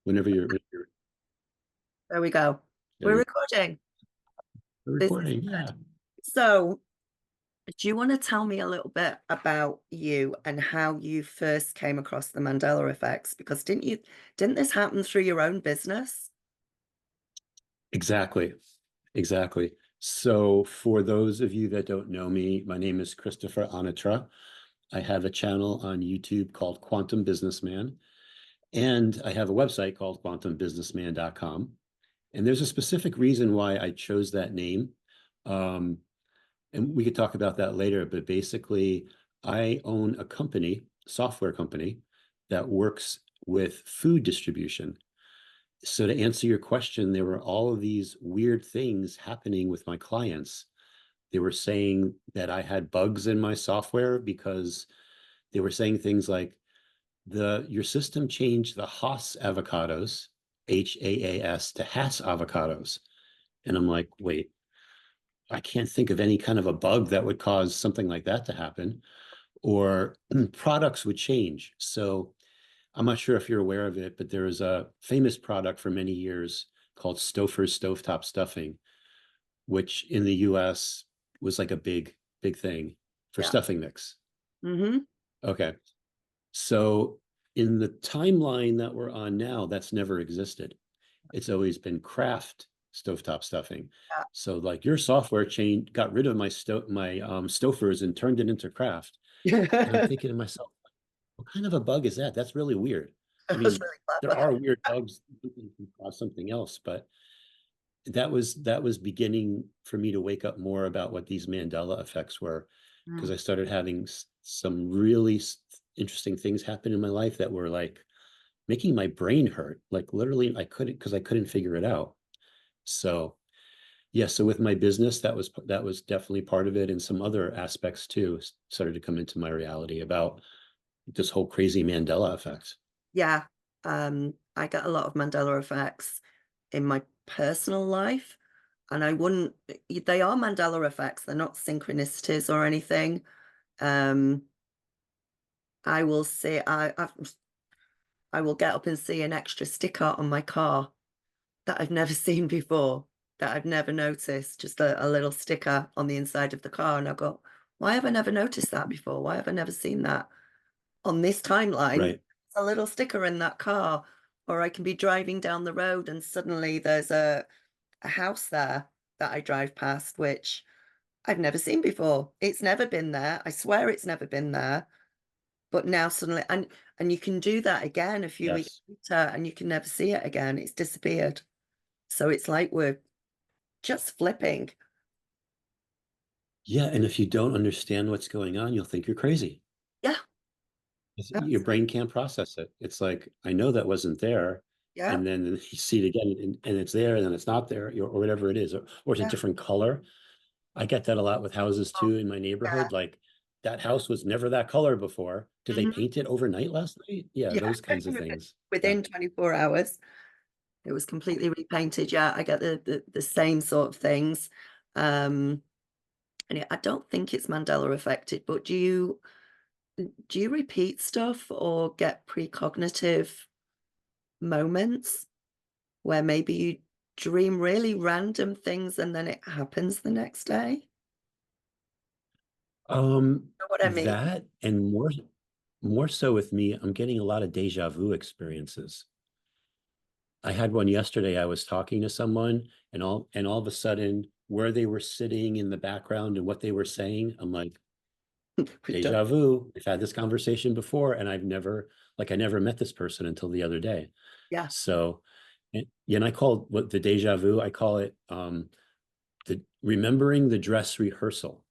Whenever you're There we go. there We're you recording. go, This is recording. good. Yeah. So, do you want to tell me a little bit about you and how you first came across the Mandela effects? Because didn't this happen through your own business? Exactly. Exactly. So for those of you that don't know me, my name is Christopher Anatra. I have a channel on YouTube called Quantum Businessman, and I have a website called quantumbusinessman.com. And there's a specific reason why I chose that name. Um, and we could talk about that later, but basically, I own a company, software company, that works with food distribution. So to answer your question, there were all of these weird things happening with my clients. They were saying that I had bugs in my software because they were saying things like the your system changed the Haas avocados, HAAS, to Hass avocados. And I'm like, wait, I can't think of any kind of a bug that would cause something like that to happen. Or products would change. So I'm not sure if you're aware of it, but there was a famous product for many years called Stouffer's Stovetop Stuffing, which in the US was like a big thing for Yeah. stuffing mix. Mm-hmm. Okay. So in the timeline that we're on now, that's never existed. It's always been Kraft stovetop stuffing. So like your software chain got rid of my Stouffer's and turned it into Kraft. And I'm Yeah. thinking to myself, what kind of a bug is that? That's really weird. I That was mean, really there clever. are weird bugs that can cause something else, but that was beginning for me to wake up more about what these Mandela effects were, because Mm. I started having some really interesting things happen in my life that were like making my brain hurt. Like literally, I couldn't figure it out. So yeah, so with my business, that was definitely part of it, and some other aspects too started to come into my reality about this whole crazy Mandela effect. Yeah. I get a lot of Mandela effects in my personal life, and I wouldn't, they are Mandela effects, they're not synchronicities or anything. Um, I will say I will get up and see an extra sticker on my car that I've never seen before, that I've never noticed, just a little sticker on the inside of the car. And I go, why have I never noticed that before? Why have I never seen that on this timeline? Right. A little sticker in that car. Or I can be driving down the road and suddenly there's a house there that I drive past, which I've never seen before. It's never been there. I swear it's never been there. But now suddenly, and you can do that again a few weeks Yes. later and you can never see it again. It's disappeared. So it's like we're just flipping. Yeah, and if you don't understand what's going on, you'll think you're crazy. Yeah, Your absolutely. brain can't process it. It's like, I know that wasn't there. Yeah, And then you see it again and it's there and then it's not there or whatever it is, or it's a yeah. different color. I get that a lot with houses Oh, too in my yeah. neighborhood. Like that house was never that color before. Did they Mhm. paint it overnight last night? Yeah, Yeah. those kinds of things. Yeah. Within 24 hours, it was completely repainted. Yeah, I get the same sort of things. Um, I don't think it's Mandela affected, but do you repeat stuff or get precognitive moments where maybe you dream really random things and then it happens the next day? Know what I mean? That and more so with me, I'm getting a lot of deja vu experiences. I had one yesterday. I was talking to someone and all of a sudden where they were sitting in the background and what they were saying, I'm like, We've done. deja vu. We've had this conversation before and I never met this person until the other day. Yeah. So yeah, and I call what the deja vu, I call it the remembering the dress rehearsal.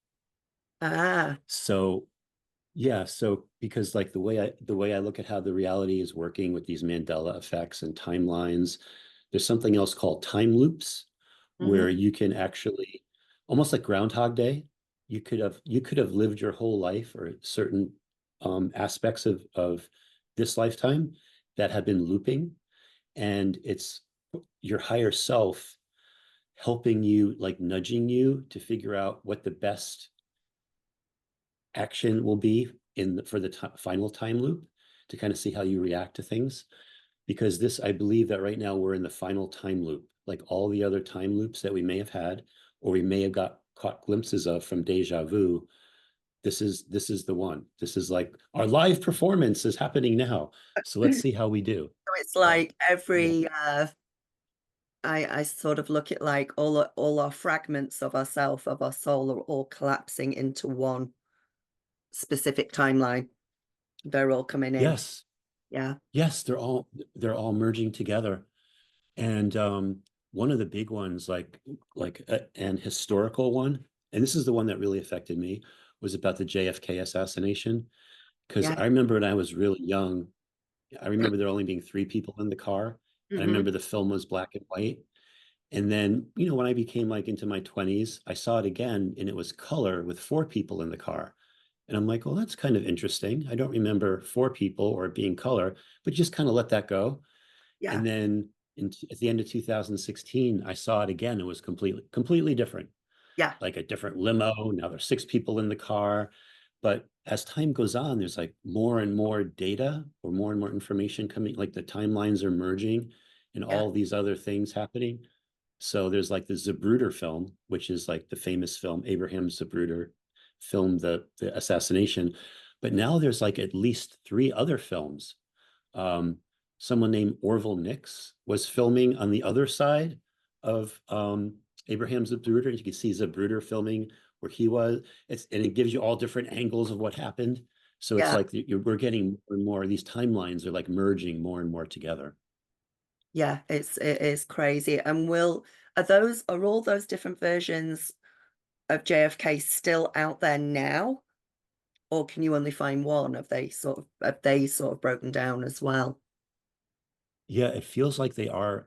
Ah. So yeah, so because like the way I look at how the reality is working with these Mandela effects and timelines, there's something else called time loops Hmm. where you can actually almost like Groundhog Day, you could have lived your whole life or certain aspects of this lifetime that have been looping, and it's your higher self helping you, like nudging you to figure out what the best action will be for the final time loop to kind of see how you react to things. because this, I believe that right now we're in the final time loop, like all the other time loops that we may have had, or we may have got caught glimpses of from deja vu. This is the one. This is like our live performance is happening now. So let's see how we do. So it's So like yeah. every I sort of look at like all our fragments of ourself, of our soul are all collapsing into one specific timeline. They're all coming in. Yes. Yeah. Yes, they're all merging together. And one of the big ones, an historical one, and this is the one that really affected me, was about the JFK assassination. Because Yeah. I remember when I was really young, I remember there only being three people in the car. And I Hmm. remember the film was black and white. And then, when I became like into my 20s, I saw it again and it was color with four people in the car. And I'm like, well, that's kind of interesting. I don't remember four people or it being color, but just kind of let that go. Yeah. And then at the end of 2016, I saw it again. It was completely different, Yeah. like a different limo. Now there's six people in the car. But as time goes on, there's like more and more data or more and more information coming, like the timelines are merging and Yeah. all these other things happening. So there's like the Zapruder film, which is like the famous film, Abraham Zapruder filmed the assassination. But now there's like at least three other films. Um, Someone named Orville Nix was filming on the other side of Abraham Zapruder. You can see Zapruder filming where he was. And it gives you all different angles of what happened. So it's Yeah. like we're getting more and more, these timelines are like merging more and more together. Yeah. It is crazy. And are all those different versions of JFK still out there now? Or can you only find one? Have they sort of broken down as well? Yeah, it feels like they're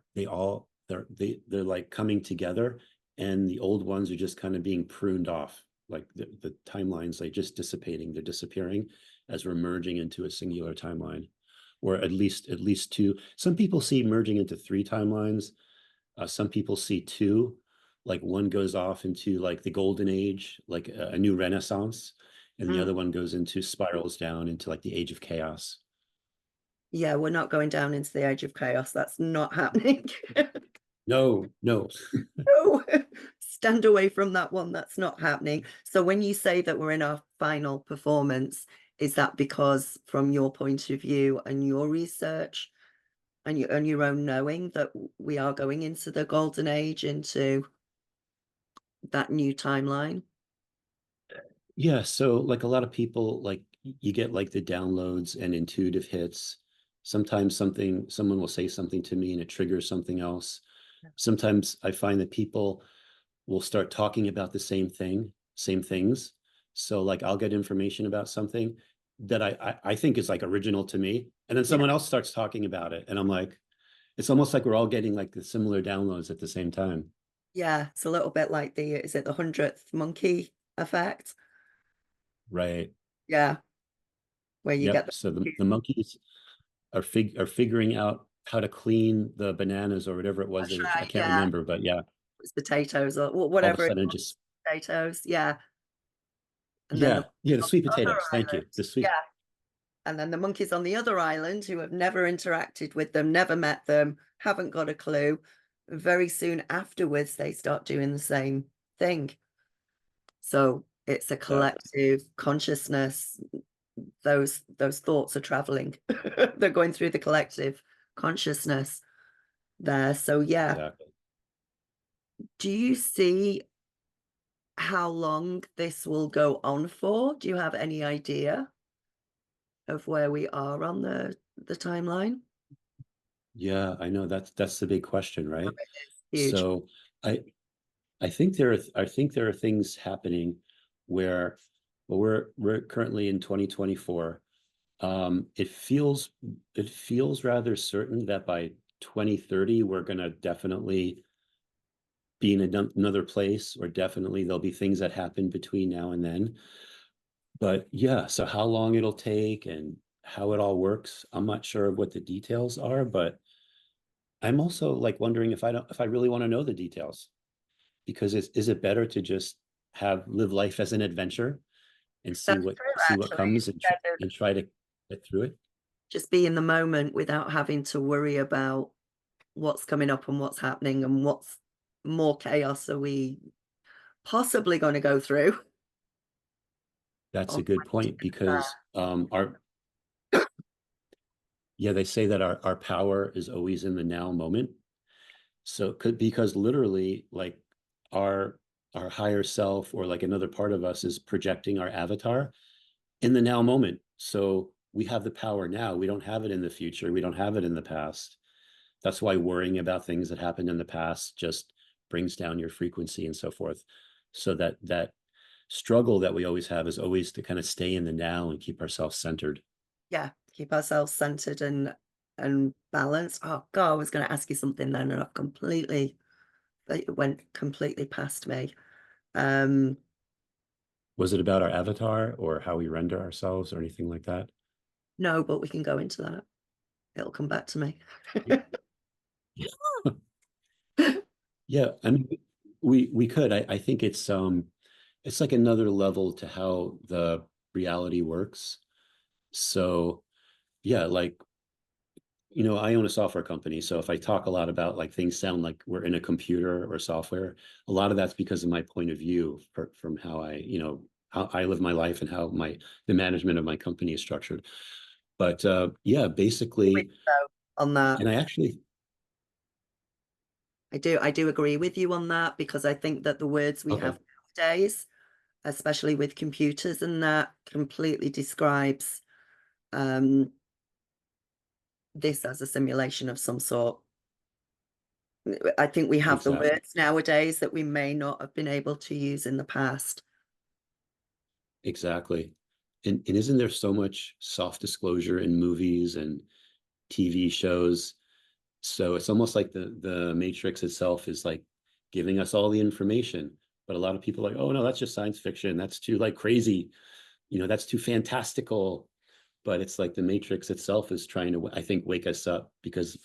like coming together, and the old ones are just kind of being pruned off. Like the timelines, like just dissipating, they're disappearing as we're merging into a singular timeline, or at least two. Some people see merging into three timelines. Some people see two, like one goes off into like the golden age, like a new renaissance, and the Mm. other one goes into spirals down into like the age of chaos. Yeah, we're not going down into the age of chaos. That's not happening. No, no. No, stand away from that one. That's not happening. So when you say that we're in our final performance, is that because from your point of view and your research and your own knowing that we are going into the golden age, into that new timeline? Yeah, so like a lot of people, like you get like the downloads and intuitive hits. Sometimes someone will say something to me and it triggers something else. Sometimes I find that people will start talking about the same things. So like I'll get information about something that I think is like original to me, and then Yeah. someone else starts talking about it, and I'm like, it's almost like we're all getting like the similar downloads at the same time. Yeah, it's a little bit like is it the 100th monkey effect? Right. Yeah, where you get Yep. the So the, monkeys. the monkeys are figuring out how to clean the bananas or whatever it was That's they were. I right. can't Yeah, remember, but yeah, it's potatoes or all of a whatever it sudden was, just potatoes. Yeah, and then the yeah, the on sweet the other potatoes. Thank you. island. The sweet. Yeah, and then the monkeys on the other island who have never interacted with them, never met them, haven't got a clue. Very soon afterwards, they start doing the same thing. So it's a Exactly. collective consciousness. Those thoughts are traveling. They're going through the collective consciousness there. So yeah, Exactly. do you see how long this will go on for? Do you have any idea of where we are on the timeline? Yeah, I know that's the big question, right? It's huge. So I I think there are things happening where well, we're currently in 2024. It feels rather certain that by 2030 we're gonna definitely be in another place, or definitely there'll be things that happen between now and then. But yeah, so how long it'll take and how it all works, I'm not sure what the details are, but I'm also like wondering if I really want to know the details, because is it better to just live life as an adventure and see That's what true, see what actually. comes and Instead of try to get through it? just be in the moment without having to worry about what's coming up and what's happening and what's more chaos are we possibly going to go through That's a on good point because our yeah, they say that our power is always in the now moment. So could because literally like our our higher self or like another part of us is projecting our avatar in the now moment. So we have the power now. We don't have it in the future. We don't have it in the past. That's why worrying about things that happened in the past just brings down your frequency and so forth. So that struggle that we always have is always to kind of stay in the now and keep ourselves centered. yeah, keep ourselves centered and balanced. Oh God, I was going to ask you something then, and I've completely it went completely past me. Um, Was it about our avatar or how we render ourselves or anything like that? no, but we can go into that. It'll come back to me. Yeah, I mean, we could. I think it's like another level to how the reality works. So yeah, like I own a software company. So if I talk a lot about like things sound like we're in a computer or software, a lot of that's because of my point of view from how how I live my life and how the management of my company is structured. But yeah, With basically, you on that. and I actually, I do agree with you on that because I think that the words we okay, have nowadays, especially with computers and that, completely describes um, this as a simulation of some sort. I think we have the exactly. words nowadays that we may not have been able to use in the past. Exactly. And isn't there so much soft disclosure in movies and TV shows? So it's almost like the Matrix itself is like giving us all the information. But a lot of people are like, oh no, that's just science fiction. That's too like crazy. That's too fantastical. But it's like the Matrix itself is trying to, I think, wake us up because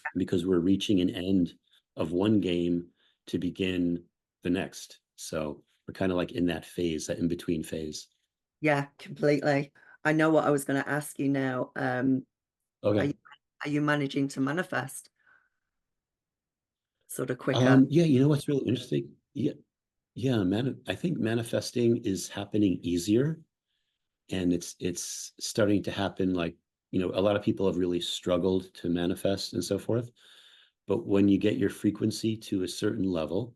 we're reaching an end of one game to begin the next. So we're kind of like in that phase, that in between phase. Yeah, completely. I know what I was going to ask you now. Are Okay. you, are you managing to manifest sort of quicker? Yeah, what's really interesting? Yeah, yeah, I think manifesting is happening easier and it's starting to happen like, a lot of people have really struggled to manifest and so forth. But when you get your frequency to a certain level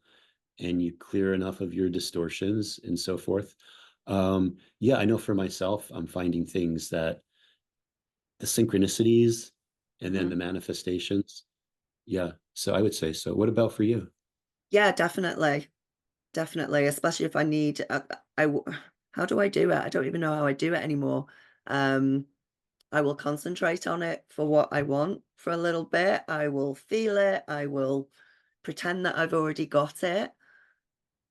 and you clear enough of your distortions and so forth, yeah, I know for myself, I'm finding things that the synchronicities and then Mhm. the manifestations. Yeah, so I would say so. What about for you? Yeah, definitely. Definitely, especially if I need, how do I do it? I don't even know how I do it anymore. Um, I will concentrate on it for what I want for a little bit. I will feel it. I will pretend that I've already got it,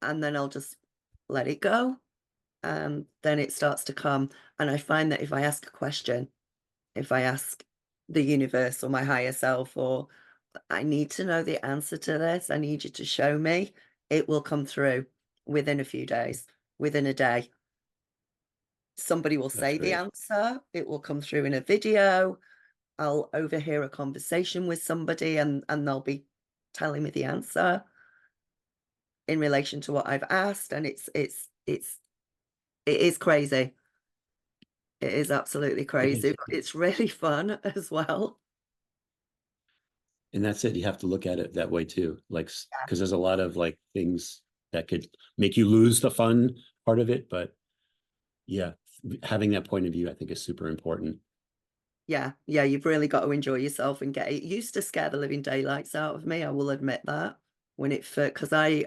and then I'll just let it go. And then it starts to come. And I find that if I ask a question, if I ask the universe or my higher self, or I need to know the answer to this, I need you to show me, it will come through within a few days, within a day. Somebody will That's say the great. answer, it will come through in a video. I'll overhear a conversation with somebody and they'll be telling me the answer in relation to what I've asked. And it is crazy. It is absolutely It crazy, is. but it's really fun as well. And that's it. You have to look at it that way too. Like, Yeah. because there's a lot of like things that could make you lose the fun part of it. But yeah, having that point of view, I think is super important. Yeah, yeah, you've really got to enjoy yourself and get it. Used to scare the living daylights out of me, I will admit that. When it first, because I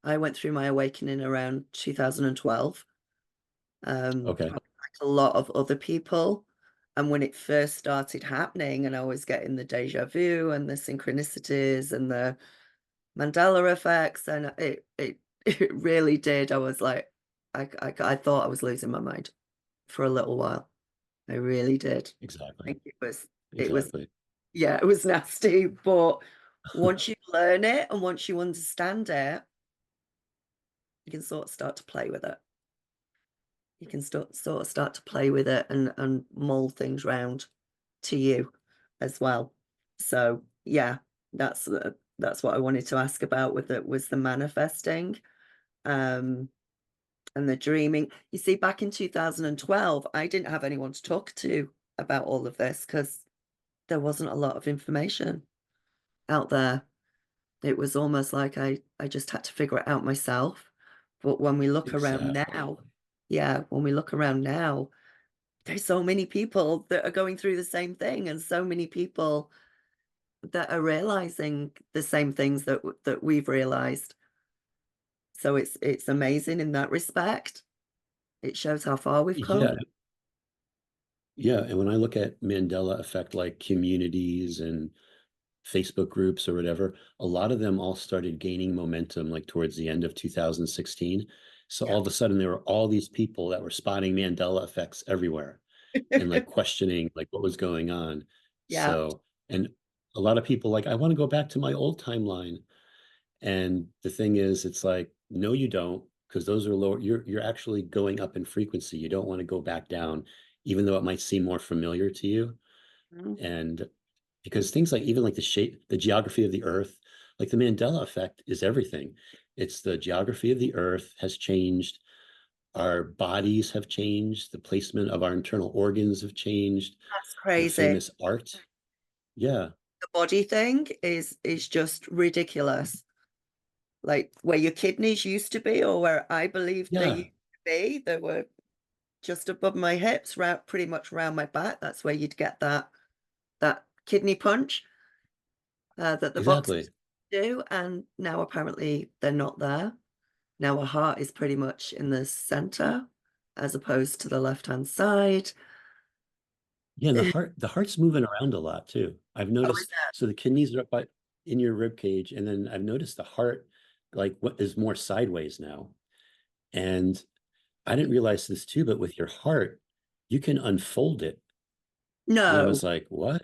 went through my awakening around 2012, Okay. like a lot of other people. And when it first started happening, and I was getting the deja vu and the synchronicities and the Mandela effects, and it it really did. I was like, I thought I was losing my mind for a little while. I really did. I Exactly. think it was Exactly. yeah, it was nasty, but once you learn it and once you understand it, you can sort of start to play with it. You can sort of start to play with it and mold things round. to you as well. So yeah, that's what I wanted to ask about with it, was the manifesting um and the dreaming. You see, back in 2012, I didn't have anyone to talk to about all of this because there wasn't a lot of information out there. It was almost like I just had to figure it out myself. But when we look around Exactly. now, yeah, when we look around now, there's so many people that are going through the same thing, and so many people that are realizing the same things that we've realized. So it's amazing in that respect. It shows how far we've Yeah. come. Yeah. And when I look at Mandela Effect, like communities and Facebook groups or whatever, a lot of them all started gaining momentum like towards the end of 2016. So Yeah. all of a sudden there were all these people that were spotting Mandela effects everywhere and like questioning like what was going on. Yeah. So, and a lot of people like, I want to go back to my old timeline. And the thing is, it's like, no, you don't, because those are lower. You're actually going up in frequency. You don't want to go back down, even though it might seem more familiar to you. Mhm. And because things like even like the shape, the geography of the earth, like the Mandela effect is everything. It's the geography of the earth has changed. Our bodies have changed. The placement of our internal organs have changed. That's The crazy. famous art. Yeah, The body thing is just ridiculous. Like where your kidneys used to be, or where I believed they yeah, used to be, they were just above my hips, round pretty much round my back. That's where you'd get that kidney punch that the boxers exactly. do, and now apparently they're not there. Now a heart is pretty much in the center as opposed to the left-hand side. Yeah, and the heart's moving around a lot too. I've Oh, is noticed. that? So the kidneys are up by in your rib cage, and then I've noticed the heart, like what is more sideways now. And I didn't realize this too, but with your heart, you can unfold it. And I No, was like, what?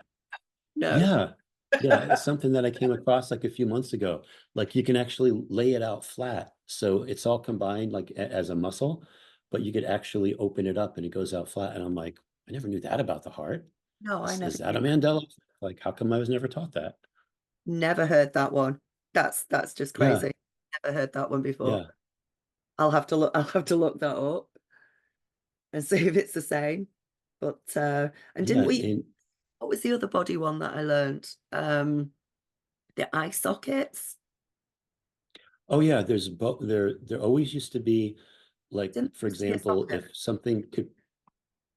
no, Yeah. Yeah. It's something that I came across like a few months ago. Like you can actually lay it out flat. So it's all combined like as a muscle, but you could actually open it up and it goes out flat. And I'm like, I never knew that about the heart. no, I Is never that knew a that. Mandela? Like, how come I was never taught that? Never heard that one. That's just Yeah. crazy. Never heard that one before. Yeah. I'll have to look that up and see if it's the same. But and didn't Yeah. we, And what was the other body one that I learned? The eye sockets. oh yeah, there's both there always used to be like, Didn't for there used to be a example, socket? if something could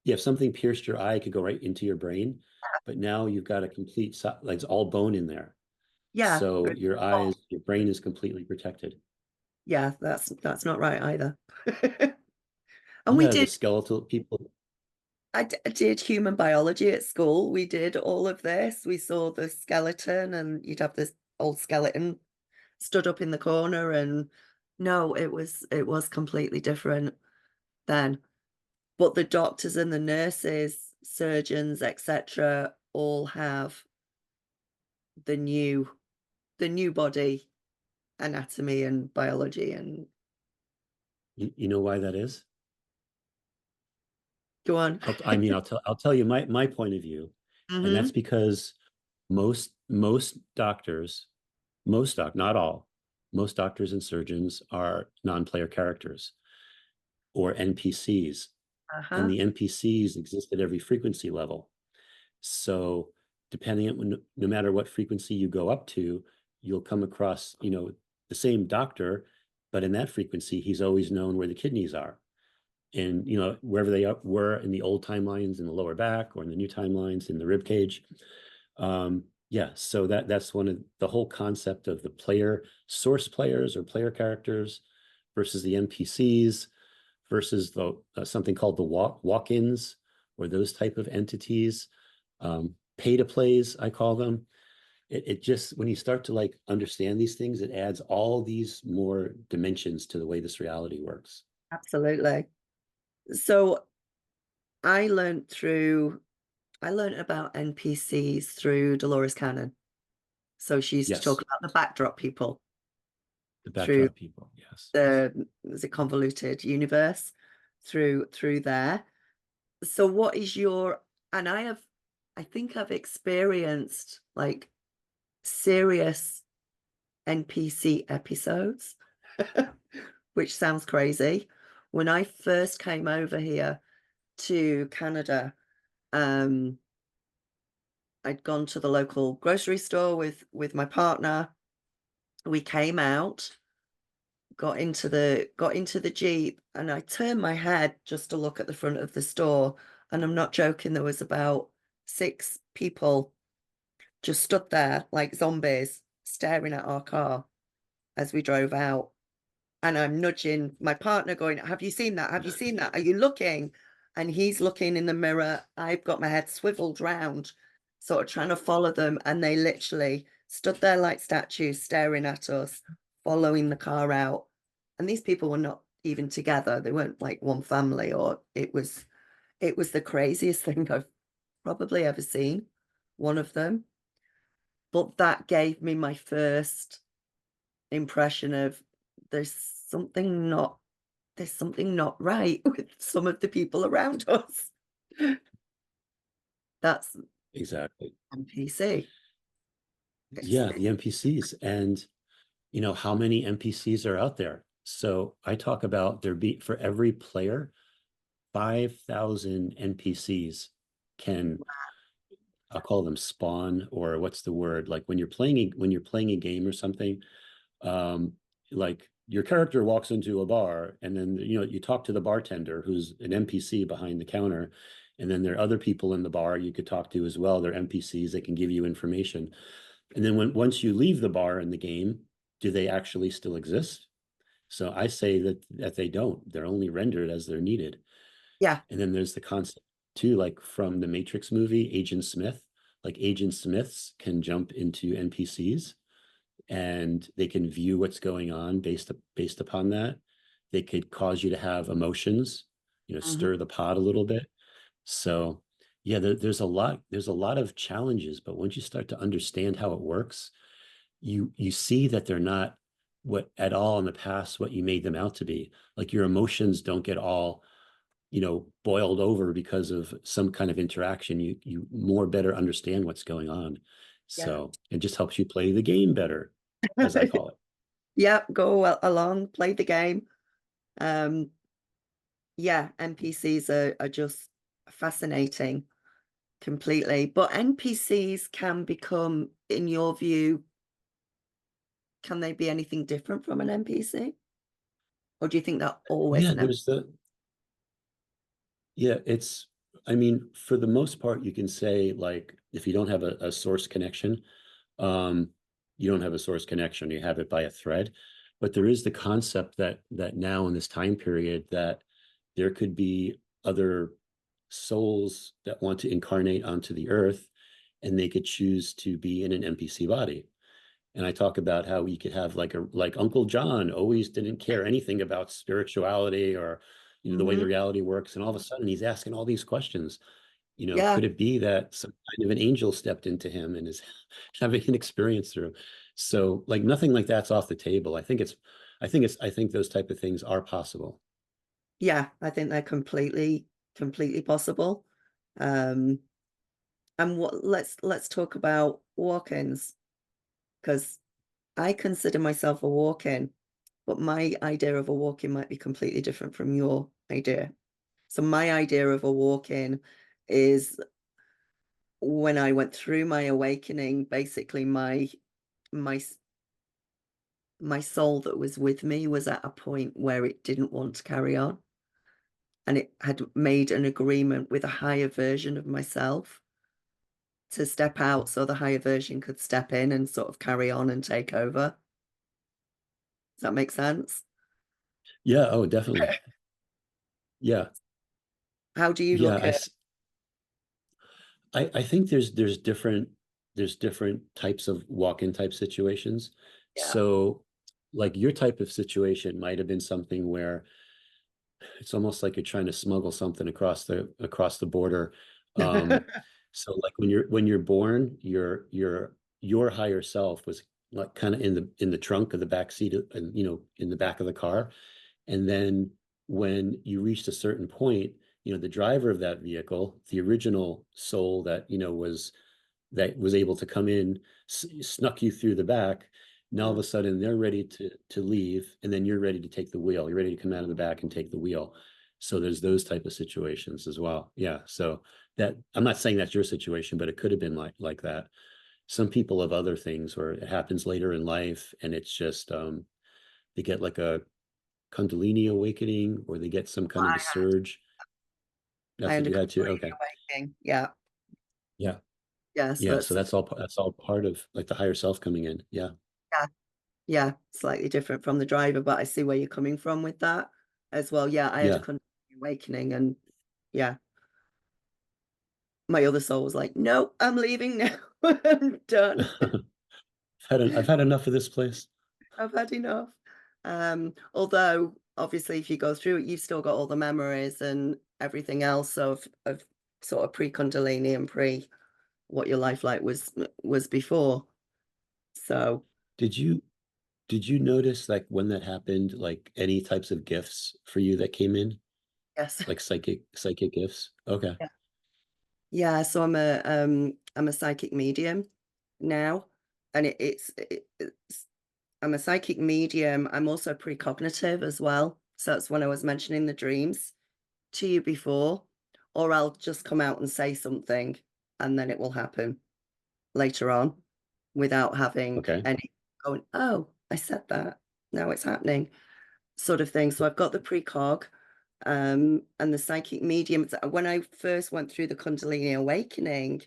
yeah, if something pierced your eye, it could go right into your brain. But now you've got a complete like it's all bone in there. Yeah, So but your brain is completely protected. yeah, that's not right either. And we Yeah, the did skeletal people. I did human biology at school. We did all of this. We saw the skeleton, and you'd have this old skeleton stood up in the corner, and no, it was completely different then. But the doctors and the nurses, surgeons, etc., all have the new the new body anatomy and biology. And You know why that is? go on. I mean, I'll tell you my point of view, and Hmm. that's because most doctors, not all, most doctors and surgeons are non-player characters or NPCs, and Uh-huh. the NPCs exist at every frequency level. So depending on no matter what frequency you go up to, you'll come across, the same doctor, but in that frequency, he's always known where the kidneys are. And wherever they were in the old timelines in the lower back or in the new timelines in the rib cage. Yeah, so that's one of the whole concept of the player source players or player characters versus the NPCs versus the something called the walk-ins or those type of entities. Pay to plays, I call them. It just when you start to like understand these things, it adds all these more dimensions to the way this reality works. Absolutely. So I I learned about NPCs through Dolores Cannon. So she used to talk Yes, about the backdrop people the through backdrop people. Yes. the convoluted universe through there. So what is your, and I have I think I've experienced like serious NPC episodes, which sounds crazy. When I first came over here to Canada, um, I'd gone to the local grocery store with my partner. We came out, got into the Jeep, and I turned my head just to look at the front of the store. And I'm not joking, there was about 6 people just stood there like zombies, staring at our car as we drove out. And I'm nudging my partner, going, "Have you seen that? Have you seen that? Are you looking?" And he's looking in the mirror. I've got my head swiveled round, sort of trying to follow them. And they literally stood there like statues, staring at us, following the car out. And these people were not even together. They weren't like one family, or it was the craziest thing I've probably ever seen, one of them. But that gave me my first impression of there's something not there's something not right with some of the people around us. That's Exactly. NPC. Yeah, the NPCs. And how many NPCs are out there? So I talk about there be for every player, 5,000 NPCs can, I'll call them spawn, or what's the word? Like when you're playing a game or something, um, like your character walks into a bar, and then you talk to the bartender who's an NPC behind the counter, and then there are other people in the bar you could talk to as well. They're NPCs that can give you information. And then once you leave the bar in the game, do they actually still exist? So I say that they don't. They're only rendered as they're needed. Yeah. And then there's the concept too, like from the Matrix movie, Agent Smith. Like Agent Smiths can jump into NPCs, and they can view what's going on based upon that. They could cause you to have emotions, Mhm. stir the pot a little bit. So yeah, there's a lot of challenges, but once you start to understand how it works, you see that they're not what at all in the past what you made them out to be. Like your emotions don't get all boiled over because of some kind of interaction. You more better understand what's going on. Yeah. So it just helps you play the game better, as I call it. Yeah, go along, play the game. Um, yeah, NPCs are just fascinating completely. But NPCs can become, in your view, can they be anything different from an NPC? Or do you think they're always Yeah, an NPC? it's, I mean, for the most part, you can say, like, if you don't have a source connection, um, you don't have a source connection, you have it by a thread. But there is the concept that now in this time period that there could be other souls that want to incarnate onto the earth, and they could choose to be in an NPC body. And I talk about how we could have like Uncle John always didn't care anything about spirituality or the way the Mhm. reality works, and all of a sudden he's asking all these questions. Yeah. Could it be that some kind of an angel stepped into him and is having an experience through? So like nothing like that's off the table. I think those type of things are possible. Yeah, I think they're completely possible. Um, and what let's talk about walk-ins, because I consider myself a walk-in, but my idea of a walk-in might be completely different from your idea. So my idea of a walk-in is when I went through my awakening, basically my s- my soul that was with me was at a point where it didn't want to carry on, and it had made an agreement with a higher version of myself to step out so the higher version could step in and sort of carry on and take over. Does that make sense? Yeah. Oh, definitely. Yeah. How do you Yeah. look at I think there's different types of walk-in type situations. yeah. So like your type of situation might have been something where it's almost like you're trying to smuggle something across the border. Um, so like when you're born, your higher self was like kind of in the trunk of the back seat and in the back of the car. And then when you reached a certain point, the driver of that vehicle, the original soul that, that was able to come in, snuck you through the back. Now all of a sudden they're ready to leave, and then you're ready to take the wheel. You're ready to come out of the back and take the wheel. So there's those type of situations as well. Yeah. So that, I'm not saying that's your situation, but it could have been like that. Some people have other things where it happens later in life, and it's just they get like a Kundalini awakening, or they get some kind of a surge. I That's what under you had to. completely Okay. awakening. Yeah. Yeah. Yeah. So Yeah. So that's, that's all part of like the higher self coming in. Yeah. yeah. Yeah. Slightly different from the driver, but I see where you're coming from with that as well. Yeah. I had a Yeah. completely awakening, and yeah, my other soul was like, no, I'm leaving now. I'm done. I've had enough of this place. I've had enough. Although obviously if you go through it, you've still got all the memories and everything else of sort of pre-Kundalini and pre what your life like was before. So Did you did you notice like when that happened, like any types of gifts for you that came in, yes. like psychic gifts? Okay. Yeah. Yeah, so I'm a psychic medium now, and it's I'm a psychic medium. I'm also precognitive as well. So that's when I was mentioning the dreams to you before, or I'll just come out and say something and then it will happen later on without having Okay. any going, oh, I said that. Now it's happening, sort of thing. So I've got the precog and the psychic medium. When I first went through the Kundalini awakening,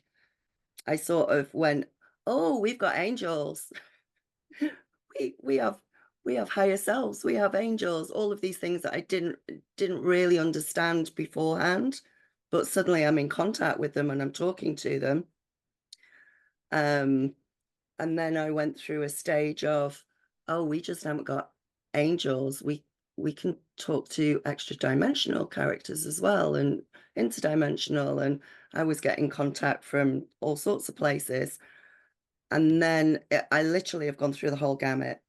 I sort of went, oh, we've got angels. We have higher selves, we have angels, all of these things that I didn't really understand beforehand, but suddenly I'm in contact with them and I'm talking to them. Um, and then I went through a stage of, oh, we just haven't got angels. We can talk to extra dimensional characters as well, and interdimensional, and I was getting contact from all sorts of places. And then I literally have gone through the whole gamut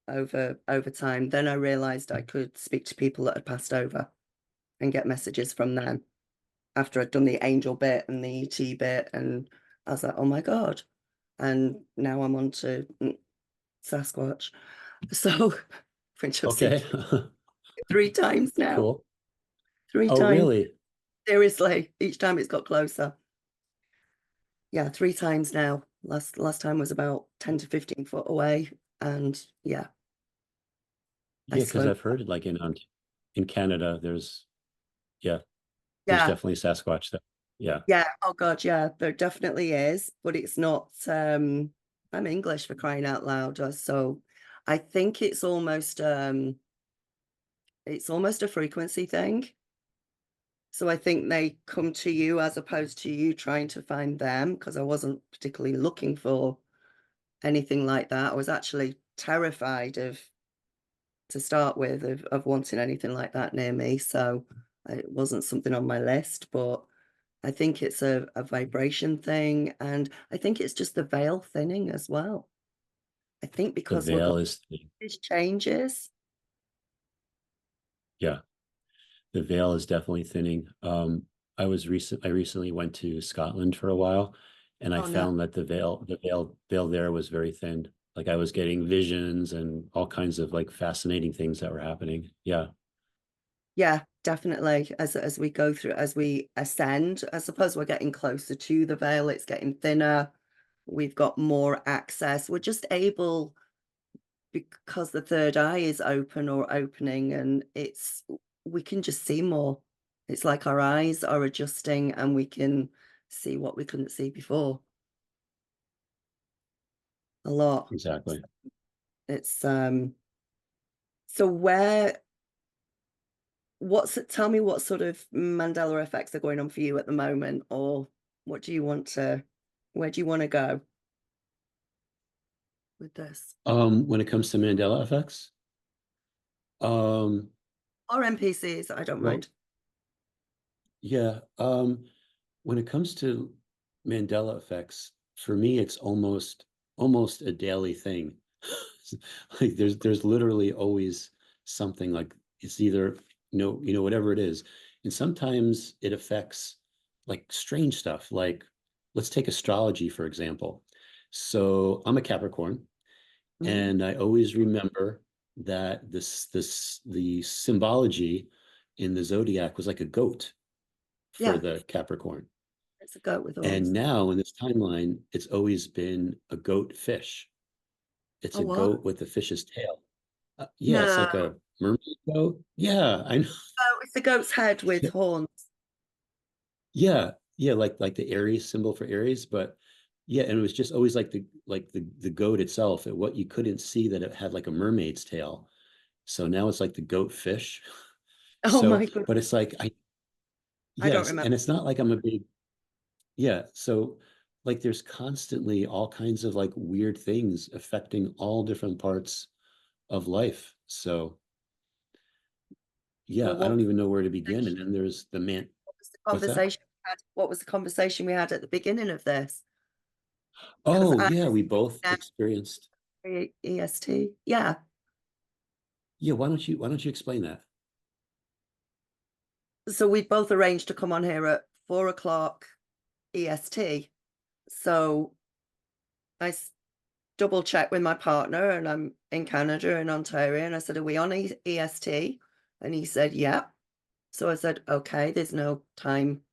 over time. Then I realized I could speak to people that had passed over and get messages from them after I'd done the angel bit and the ET bit, and I was like, oh my God. And now I'm on to Sasquatch. So, which I've seen Okay. three times now. Cool. Three Oh, times. really? Seriously. Each time it's got closer. Yeah, three times now. Last time was about 10 to 15 foot away. And yeah, I Yeah, because slowed. I've heard it like in Canada, yeah, there's Yeah, definitely Sasquatch there. Yeah. yeah. Oh God, yeah, there definitely is, but it's not I'm English for crying out loud. So I think it's almost a frequency thing. So I think they come to you as opposed to you trying to find them, because I wasn't particularly looking for anything like that. I was actually terrified of to start with of wanting anything like that near me. So it wasn't something on my list, but I think it's a vibration thing. And I think it's just the veil thinning as well. I think The because we're going veil is thin. these changes. Yeah, the veil is definitely thinning. I recently went to Scotland for a while, and I Oh no. found that the veil there was very thin. Like I was getting visions and all kinds of like fascinating things that were happening. Yeah. Yeah, definitely. As we go through, as we ascend, I suppose we're getting closer to the veil. It's getting thinner. We've got more access. We're just able, because the third eye is open or opening, and we can just see more. It's like our eyes are adjusting and we can see what we couldn't see before. A lot. Exactly. It's so tell me what sort of Mandela effects are going on for you at the moment, or what do you want to where do you want to go with this? When it comes to Mandela effects, um, Or NPCs, I don't well, mind. yeah, when it comes to Mandela effects, for me, it's almost a daily thing. Like there's literally always something like it's either, whatever it is. And sometimes it affects like strange stuff. Like, let's take astrology, for example. So I'm a Capricorn, Mm. and I always remember that the symbology in the zodiac was like a goat for Yeah, the Capricorn. it's a goat with And horns. now in this timeline, it's always been a goat fish. It's Oh, a what? goat with a fish's tail. Yeah, it's No, like a mermaid goat. Yeah, I know. oh, it's a goat's head with horns. Yeah, yeah, like the Aries symbol for Aries, but yeah, and it was just always like the goat itself. What you couldn't see that it had like a mermaid's tail. So now it's like the goat fish. Oh So, my God, but it's like I don't yes, remember. and it's not like I'm a big yeah. So like there's constantly all kinds of like weird things affecting all different parts of life. So Well, yeah, I don't even know where to begin. And then there's the man. what was the What's that? conversation we had? What was the conversation we had at the beginning of this? Because Oh I yeah, we both experienced. EST. Yeah. Yeah, why don't you explain that? So we both arranged to come on here at 4 o'clock EST. So I double checked with my partner, and I'm in Canada in Ontario. And I said, "Are we on EST?" And he said, "Yeah." So I said, "Okay, there's no time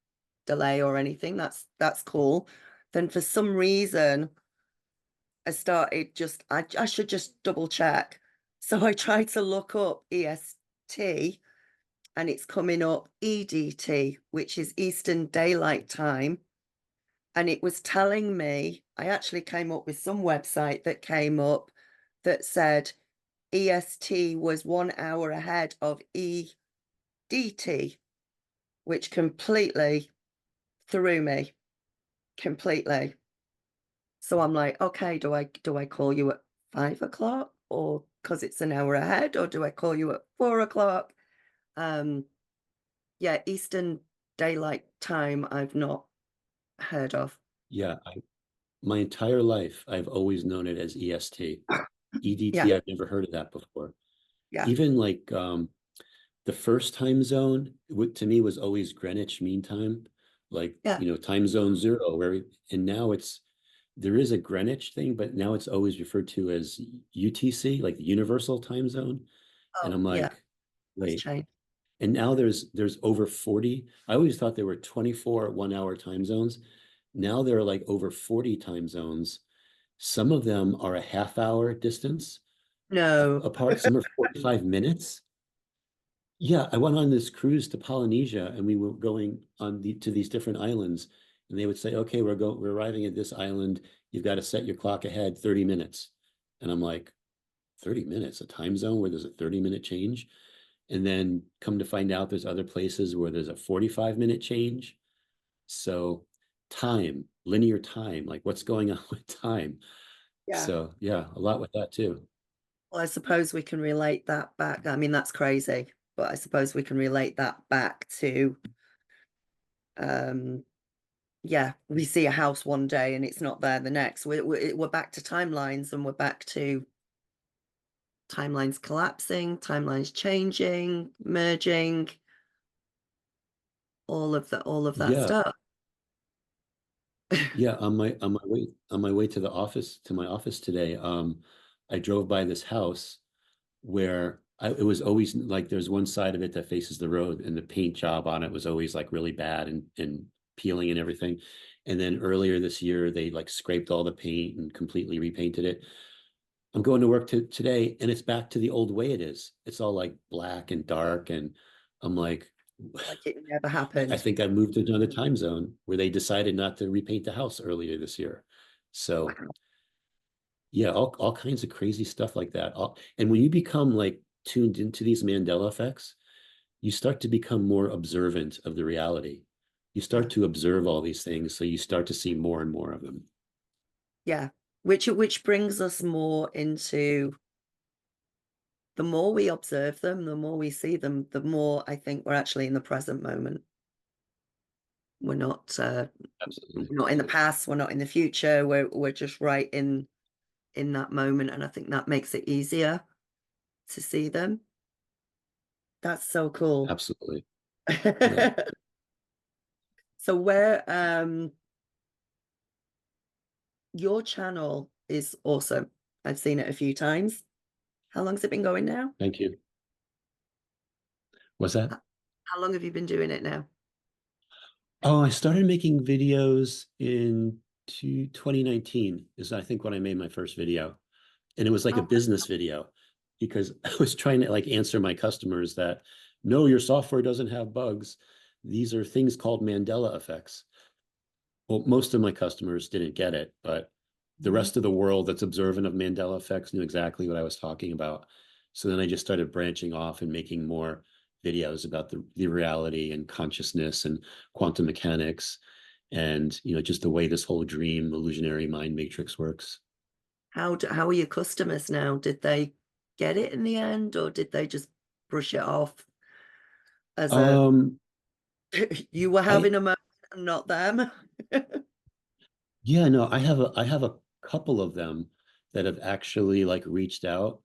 delay or anything. That's cool." Then for some reason, I started I should just double check. So I tried to look up EST, and it's coming up EDT, which is Eastern Daylight Time. And it was telling me, I actually came up with some website that came up that said EST was 1 hour ahead of EDT, which completely threw me completely. So I'm like, okay, do I call you at 5 o'clock, or because it's an hour ahead, or do I call you at 4 o'clock? Um, yeah, Eastern Daylight Time I've not heard of. Yeah, my entire life I've always known it as EST. Yeah, EDT, I've never heard of that before. yeah, Even like the first time zone to me was always Greenwich Mean Time, like yeah. time zone zero, and now there is a Greenwich thing, but now it's always referred to as UTC, like the Universal Time Zone. And Oh, I'm yeah, like, that's wait. changed. And now there's over 40. I always thought there were 24 1 hour time zones. Now there are like over 40 time zones. Some of them are a half hour distance No, apart. Some are 45 minutes. Yeah, I went on this cruise to Polynesia, and we were going to these different islands, and they would say, "Okay, we're arriving at this island. You've got to set your clock ahead 30 minutes." And I'm like, 30 minutes, a time zone where there's a 30-minute change? And then come to find out there's other places where there's a 45-minute change. So time, linear time, like what's going on with time? yeah. So yeah, a lot with that too. Well, I suppose we can relate that back. I mean, that's crazy, but I suppose we can relate that back to, um, yeah, we see a house one day and it's not there the next. We're back to timelines, and we're back to timelines collapsing, timelines changing, merging, all of that Yeah, stuff. yeah, on my way to my office today, I drove by this house where it was always like there's one side of it that faces the road, and the paint job on it was always like really bad and peeling and everything. And then earlier this year, they like scraped all the paint and completely repainted it. I'm going to work today, and it's back to the old way it is. It's all like black and dark, and I'm like, Like it never I happened. think I moved to another time zone where they decided not to repaint the house earlier this year. So Wow. yeah, all kinds of crazy stuff like that. And when you become like tuned into these Mandela effects, you start to become more observant of the reality. You Yeah. start to observe all these things, so you start to see more and more of them. Yeah. Which brings us more into, the more we observe them, the more we see them, the more I think we're actually in the present moment. We're not Absolutely. we're not in the past, we're not in the future, we're just right in that moment, and I think that makes it easier to see them. That's so cool. Absolutely. Yeah, So where your channel is awesome. I've seen it a few times. How long's it been going now? thank you. What's that? H- How long have you been doing it now? Oh, I started making videos in 2019 is I think when I made my first video. And it was like a Oh, business video because I was trying to like answer my customers that no, your software doesn't have bugs. These are things called Mandela effects. Well, most of my customers didn't get it, but the mhm. rest of the world that's observant of Mandela effects knew exactly what I was talking about. So then I just started branching off and making more videos about the reality and consciousness and quantum mechanics and just the way this whole dream illusionary mind matrix works. How are your customers now? Did they get it in the end, or did they just brush it off as a Um, you were I having a moment and not them? Yeah, no, I have a couple of them that have actually like reached out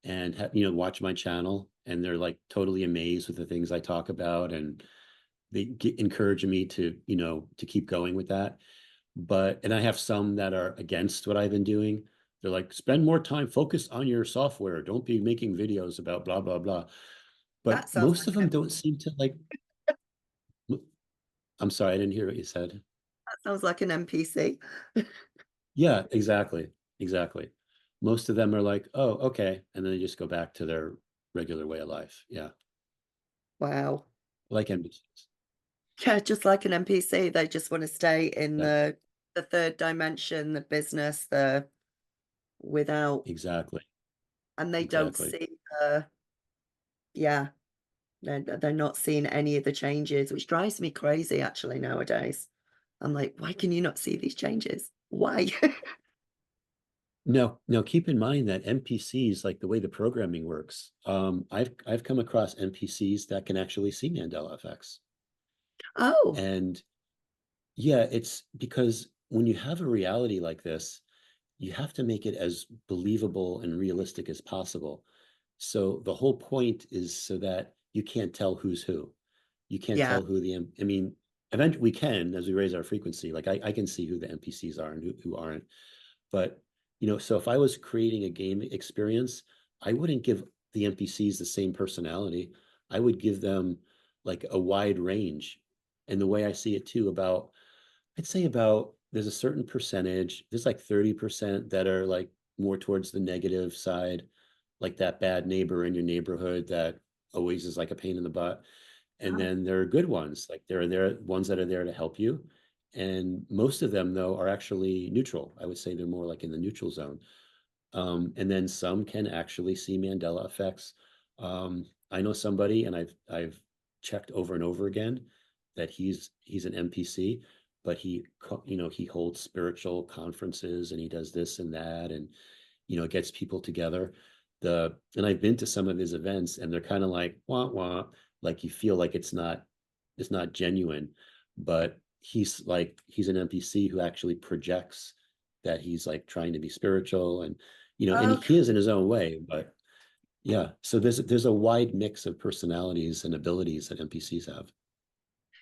and have, watch my channel and they're like totally amazed with the things I talk about and they encourage me to, to keep going with that. And I have some that are against what I've been doing. They're like, spend more time, focus on your software. Don't be making videos about blah, blah, blah. That But sounds most like of them don't seem to like, I'm sorry, I didn't hear what you said. that sounds like an NPC. Yeah, exactly. Exactly. Most of them are like, oh, okay. And then they just go back to their regular way of life. Yeah. Wow. Like NPCs. Yeah, just like an NPC, they just want to stay in Exactly. the third dimension, the business, the without, Exactly. and they don't Exactly. see the, yeah, they're not seeing any of the changes, which drives me crazy actually nowadays. I'm like, why can you not see these changes? Why? Now keep in mind that NPCs, like the way the programming works, I've come across NPCs that can actually see Mandela effects. Oh, And yeah, it's because when you have a reality like this, you have to make it as believable and realistic as possible. So the whole point is so that you can't tell who's who. You can't yeah. tell who I mean, eventually we can as we raise our frequency. Like I can see who the NPCs are and who aren't. But, so if I was creating a game experience, I wouldn't give the NPCs the same personality. I would give them like a wide range. And the way I see it too, I'd say about there's a certain percentage, there's like 30% that are like more towards the negative side, like that bad neighbor in your neighborhood that always is like a pain in the butt. And Oh, then there are good ones, like there are ones that are there to help you. And most of them, though, are actually neutral. I would say they're more like in the neutral zone. And then some can actually see Mandela effects. I know somebody, and I've checked over and over again that he's an NPC, but he holds spiritual conferences and he does this and that, and gets people together. And I've been to some of his events, and they're kind of like wah wah, like you feel like it's not genuine, but he's an NPC who actually projects that he's like trying to be spiritual and he okay. is in his own way, but yeah. So there's a wide mix of personalities and abilities that NPCs have.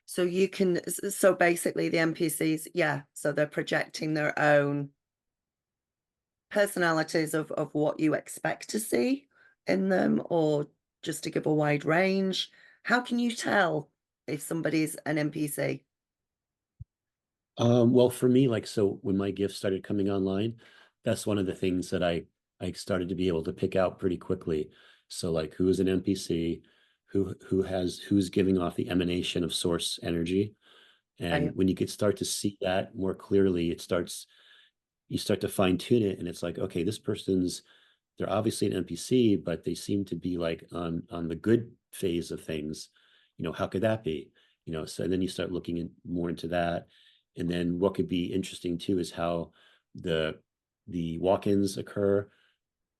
So you can, so basically the NPCs, yeah, so they're projecting their own personalities of what you expect to see in them, or just to give a wide range. How can you tell if somebody's an NPC? Well, for me, like, so when my gifts started coming online, that's one of the things that I started to be able to pick out pretty quickly. So like who is an NPC, who's giving off the emanation of source energy. I, And when you could start to see that more clearly, you start to fine tune it and it's like, okay, they're obviously an NPC, but they seem to be like on the good phase of things. How could that be? So then you start looking more into that. And then what could be interesting too is how the the walk-ins occur,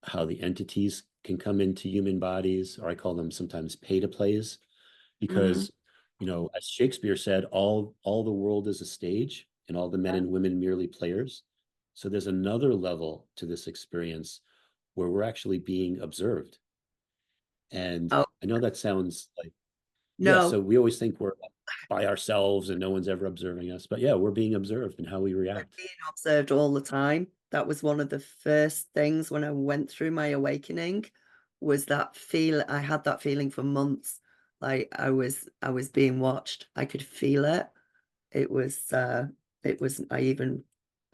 how the entities can come into human bodies, or I call them sometimes pay to plays, mhm. because as Shakespeare said, all the world is a stage and all the men and women merely players. So there's another level to this experience where we're actually being observed. And Oh, I know that sounds like Yeah, No, so we always think we're by ourselves and no one's ever observing us. But yeah, we're being observed in how we react. being observed all the time. That was one of the first things when I went through my awakening, was that feel I had that feeling for months. Like I was being watched. I could feel it. It was I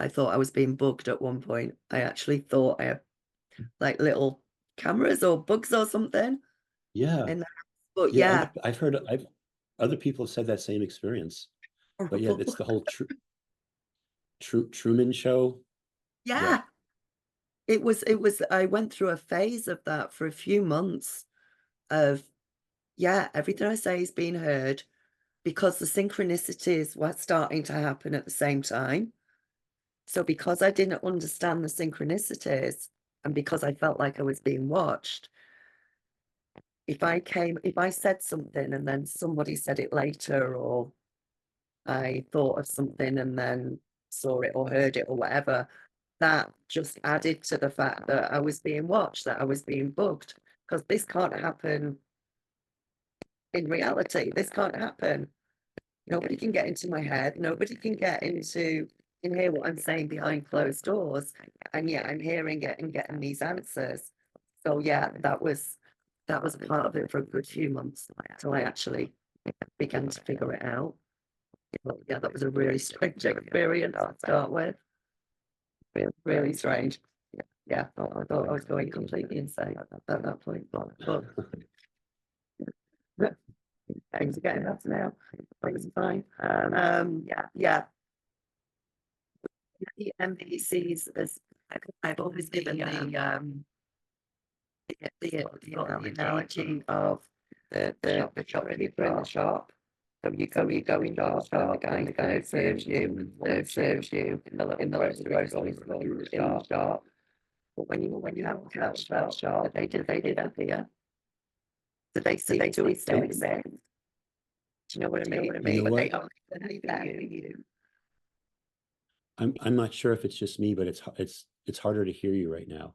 thought I was being bugged at one point. I actually thought I had like little cameras or bugs or something Yeah. in the house. But Yeah, yeah, I've other people have said that same experience. But yeah, it's horrible. the whole Truman Show. Yeah. Yeah. I went through a phase of that for a few months of, yeah, everything I say is being heard because the synchronicities were starting to happen at the same time. So because I didn't understand the synchronicities and because I felt like I was being watched, if I said something and then somebody said it later, or I thought of something and then saw it or heard it or whatever, that just added to the fact that I was being watched, that I was being bugged, because this can't happen in reality. This can't happen. Nobody can get into my head. Nobody can get into and hear what I'm saying behind closed doors. And yet I'm hearing it and getting these answers. So yeah, that was a part of it for a good few months until I actually began to figure it out. But yeah, that was a really strange experience to start with. Really strange. Yeah, I thought I was going completely insane at that point. But things are getting better now. Things are fine. Yeah. The NPCs is I've always given the analogy of the shopkeeper in the shop. So you go in the shop, and the guy serves you in the shop. But when you have a couch that shop, they did that here. So they see they do it doing that. Do you know what I mean? You know But they what? don't believe that you. I'm not sure if it's just me, but it's harder to hear you right now.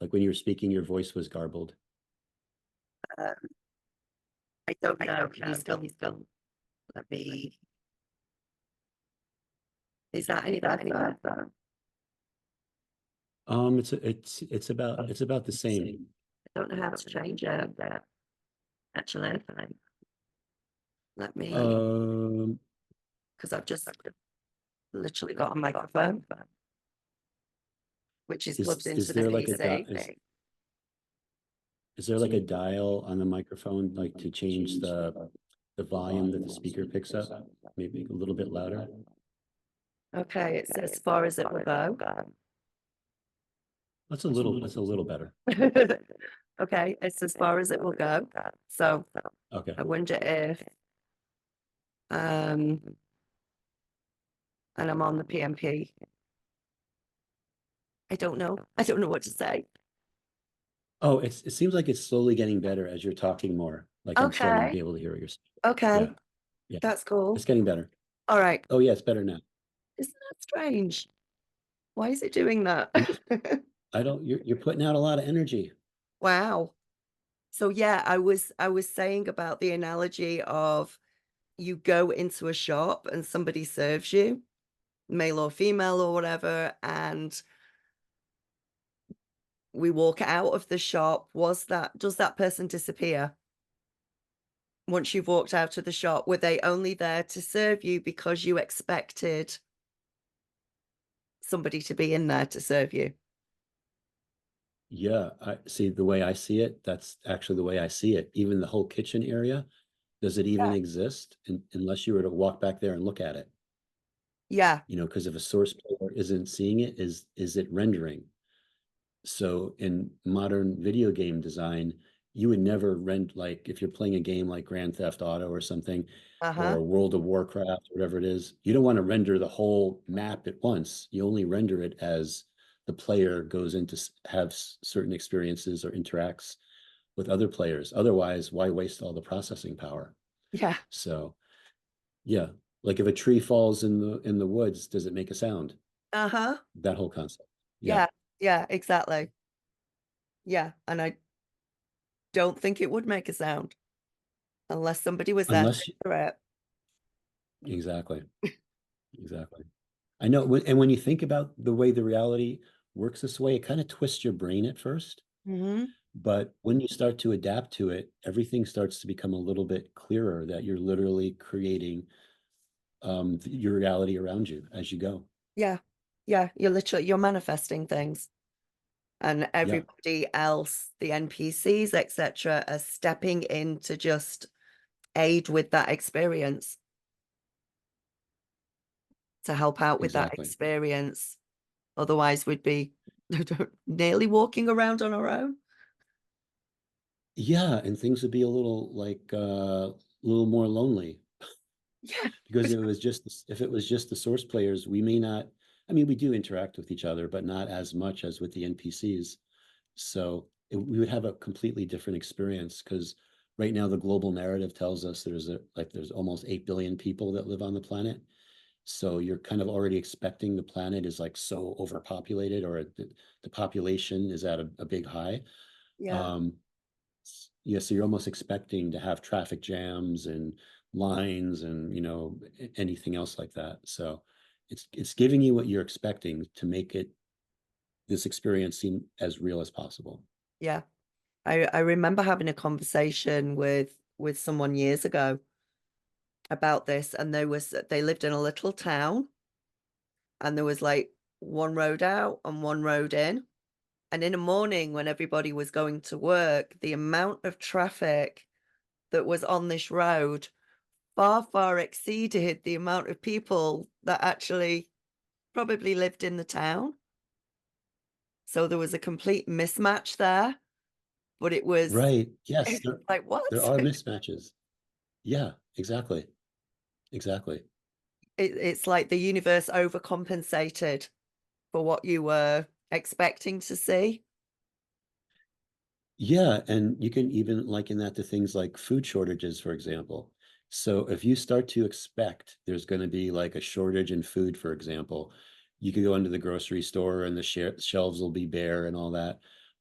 Like when you were speaking, your voice was garbled. Um, I don't know. Can you still let me? Is that any better? It's about the same. I don't know how to change it. Actually, let me, Um, because I've just literally got a microphone, which is plugged is into the there like PC. is there like a dial on the microphone like to change the volume that the speaker picks up? Maybe a little bit louder. Okay, it's as far as it will go. That's a little better. Okay, it's as far as it will go. So Okay. I wonder if, and I'm on the PMP. I don't know. I don't know what to say. Oh, it seems like it's slowly getting better as you're talking more. Like I'm starting to be Okay. able to hear what you're saying. Yeah. Okay. Yeah. That's cool. It's getting better. All right. Oh yeah, it's better now. Isn't that strange? Why is it doing that? You just you're putting out a lot of energy. Wow. So yeah, I was saying about the analogy of you go into a shop and somebody serves you, male or female or whatever, and we walk out of the shop. Does that person disappear? Once you've walked out of the shop, were they only there to serve you because you expected somebody to be in there to serve you? Yeah, I see the way I see it. That's actually the way I see it. Even the whole kitchen area, does it even Yeah. exist unless you were to walk back there and look at it? Yeah. You know, because if a source player isn't seeing it, is it rendering? So in modern video game design, you would never rent like if you're playing a game like Grand Theft Auto or something, Uh-huh. or World of Warcraft, whatever it is, you don't want to render the whole map at once. You only render it as the player goes in to have certain experiences or interacts with other players. Otherwise, why waste all the processing power? Yeah. So yeah, like if a tree falls in the woods, does it make a sound? Uh-huh. That whole concept. Yeah. Yeah. Yeah, exactly. Yeah. And I don't think it would make a sound. unless somebody was there to Unless, hear it. exactly, exactly. I know, and when you think about the way the reality works this way, it kind of twists your brain at first. Hmm. But when you start to adapt to it, everything starts to become a little bit clearer that you're literally creating your reality around you as you go. Yeah. Yeah. You're manifesting things, and Yeah, everybody else, the NPCs, etc., are stepping in to just aid with that experience, to help out with that exactly. experience. Otherwise, we'd be nearly walking around on our own. Yeah, and things would be a little like a little more lonely Yeah. because it was just if it was just the source players, we may not. I mean, we do interact with each other, but not as much as with the NPCs. So we would have a completely different experience because right now the global narrative tells us there's almost 8 billion people that live on the planet. So you're kind of already expecting the planet is like so overpopulated or the population is at a big high. Yeah. Um, yeah, so you're almost expecting to have traffic jams and lines and anything else like that. So it's giving you what you're expecting to make it this experience seem as real as possible. Yeah. I remember having a conversation with someone years ago about this, and they lived in a little town, and there was like one road out and one road in. And in the morning, when everybody was going to work, the amount of traffic that was on this road far, far exceeded the amount of people that actually probably lived in the town. So there was a complete mismatch there, but it was Right. Yes, like, there what? are mismatches. Yeah, exactly. Exactly. It's like the universe overcompensated for what you were expecting to see. Yeah, and you can even liken that to things like food shortages, for example. So if you start to expect there's going to be like a shortage in food, for example, you could go into the grocery store and the shelves will be bare and all that.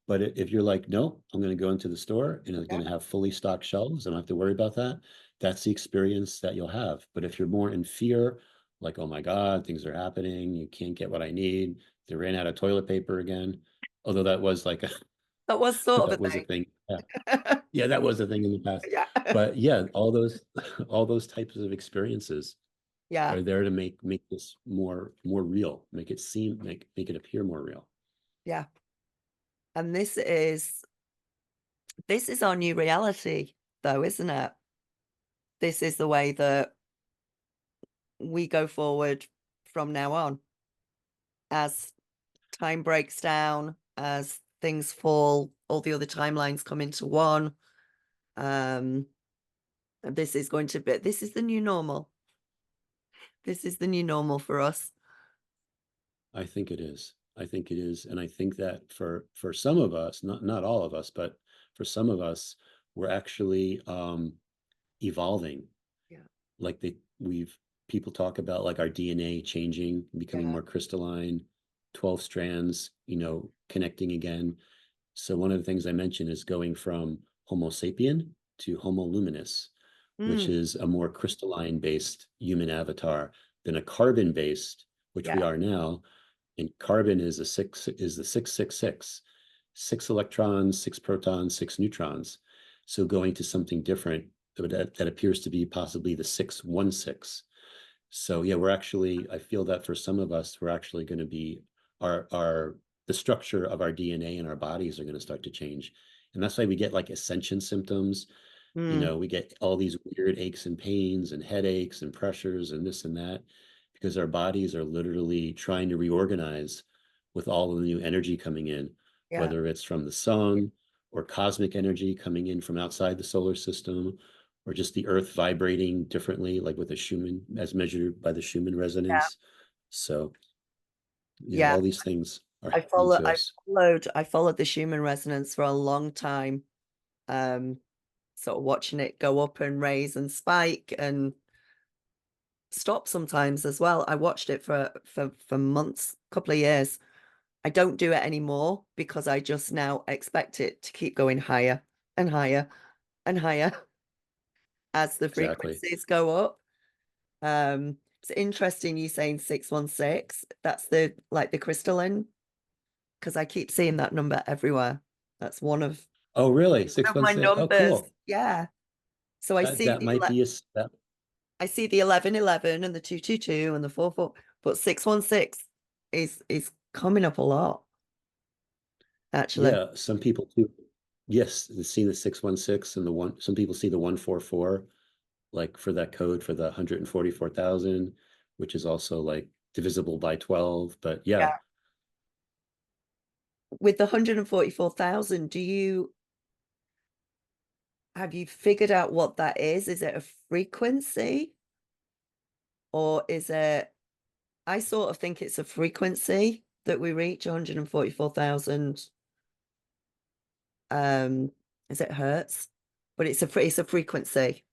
But if you're like, no, I'm going to go into the store and it's Yeah. going to have fully stocked shelves, I don't have to worry about that. That's the experience that you'll have. But if you're more in fear, like, oh my God, things are happening, you can't get what I need, they ran out of toilet paper again. Although that was like a That was sort of a that was a thing. thing. Yeah. Yeah, that was a thing in the past. Yeah. But yeah, all those all those types of experiences Yeah. are there to make this more real, make it make it appear more real. Yeah. And this is our new reality though, isn't it? This is the way that we go forward from now on. As time breaks down, as things fall, all the other timelines come into one. Um, this is the new normal. This is the new normal for us. I think it is. I think it is. And I think that for some of us, not all of us, but for some of us, we're actually evolving. Yeah. Like we've people talk about like our DNA changing, becoming Yeah. more crystalline, 12 strands, connecting again. So one of the things I mentioned is going from Homo sapien to Homo luminous, which Mm, is a more crystalline based human avatar than a carbon based, which we yeah. are now. And carbon is the 666, six electrons, six protons, six neutrons. So going to something different that appears to be possibly the 616. So yeah, I feel that for some of us, we're actually going to be our the structure of our DNA and our bodies are going to start to change. And that's why we get like ascension symptoms. Mm, We get all these weird aches and pains and headaches and pressures and this and that because our bodies are literally trying to reorganize with all of the new energy coming in, yeah. whether it's from the sun or cosmic energy coming in from outside the solar system or just the earth vibrating differently, like with a Schumann, as measured by the Schumann Yeah. resonance. So, yeah, Yeah. all these things are I happening follow to I us. I followed the Schumann resonance for a long time. Um, Sort of watching it go up and raise and spike and stop sometimes as well. I watched it for months, couple of years. I don't do it anymore because I just now expect it to keep going higher and higher and higher. as the exactly. frequencies go up. It's interesting you saying 616. That's the like the crystalline, because I keep seeing that number everywhere. That's Oh, really? one of my 616. Oh, numbers. cool. Yeah. So That might be that. I see the 1111 and the 222 and the 44, but 616 is coming up a lot, actually. Yeah, some people too. Yes, they've seen the 616 and the one, some people see the 144, like for that code for the 144,000, which is also like divisible by 12. But yeah, Yeah. With the 144,000, have you figured out what that is? Is it a frequency or is it, I sort of think it's a frequency that we reach 144,000, um, is it hertz? But it's a frequency.